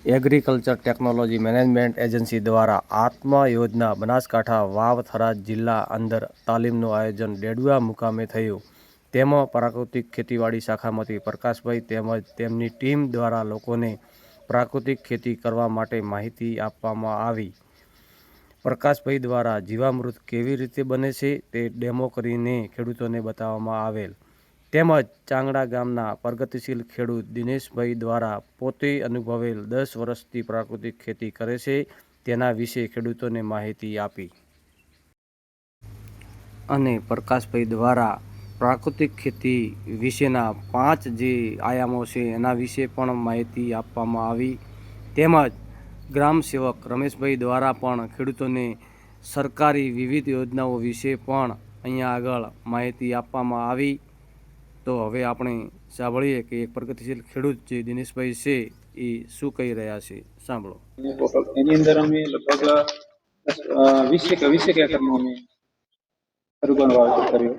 Agriculture technology management agency દ્વારા આત્મા યોજના બનાસકાંઠા વાવ થરાદ જિલ્લા અંદર તાલીમનું આયોજન ડેડવા મુકામે થયું। તેમાં પ્રાકૃતિક ખેતીવાડી શાખામાંથી પ્રકાશભાઈ તેમજ તેમની ટીમ દ્વારા લોકોને પ્રાકૃતિક ખેતી કરવા માટે માહિતી આપવામાં આવી। પ્રકાશભાઈ દ્વારા જીવામૃત કેવી રીતે બને છે તે ડેમો કરીને ખેડૂતોને બતાવવામાં આવેલ। તેમજ ચાંગડા ગામના પ્રગતિશીલ ખેડૂત દિનેશભાઈ દ્વારા પોતે અનુભવેલ 10 વર્ષથી પ્રાકૃતિક ખેતી કરે છે તેના વિશે ખેડૂતોને માહિતી આપી અને પ્રકાશભાઈ દ્વારા પ્રાકૃતિક ખેતી વિશેના 5 જે આયામો છે એના વિશે પણ માહિતી આપવામાં આવી। તેમજ ગ્રામ સેવક રમેશભાઈ દ્વારા પણ ખેડૂતોને સરકારી વિવિધ યોજનાઓ વિશે પણ અહીંયા આગળ માહિતી આપવામાં આવી। તો હવે આપણે સાંભળીએ કે એક પ્રગતિશીલ ખેડૂત જે દિનેશભાઈ છે એ શું કહી રહ્યા છે, સાંભળો। એની અંદર અમે લગભગ 20 એકરનો અમે ખરબૂજાનો વાવેતર કર્યો।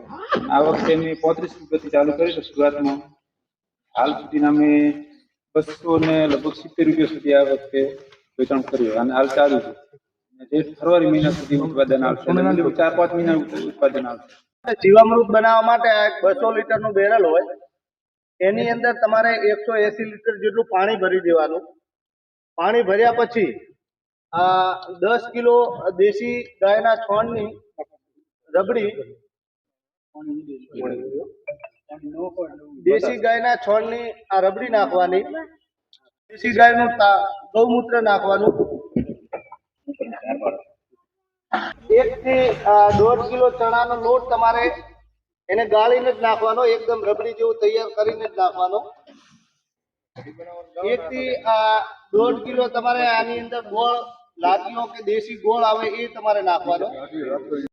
આ વખતે અમે 35 રૂપિયાથી ચાલુ કરી શરૂઆતમાં। હાલ સુધીના અમે 270 રૂપિયા સુધી આ વખતે વેચાણ કર્યું અને હાલ ચાલુ છે। જે ફરવરી મહિના સુધી ઉત્પાદન આવશે, 4-5 મહિના ઉત્પાદન આવશે। જીવામૃત બનાવવા માટે 200 લીટરનું બેરલ હોય, એની અંદર તમારે 180 લીટર જેટલું પાણી ભરી દેવાનું। પાણી ભર્યા પછી 10 કિલો દેશી ગાયના છોણની રબડી, દેશી ગાયના છોણની આ રબડી નાખવાની, દેશી ગાયનું ગૌમૂત્ર નાખવાનું। 1 થી 1.5 કિલો ચણાનો લોટ તમારે એને ગાળીને જ નાખવાનો, એકદમ રબડી જેવું તૈયાર કરીને જ નાખવાનો। 1 થી 1.5 કિલો તમારે આની અંદર ગોળ, લાદીઓ કે દેશી ગોળ આવે એ તમારે નાખવાનો।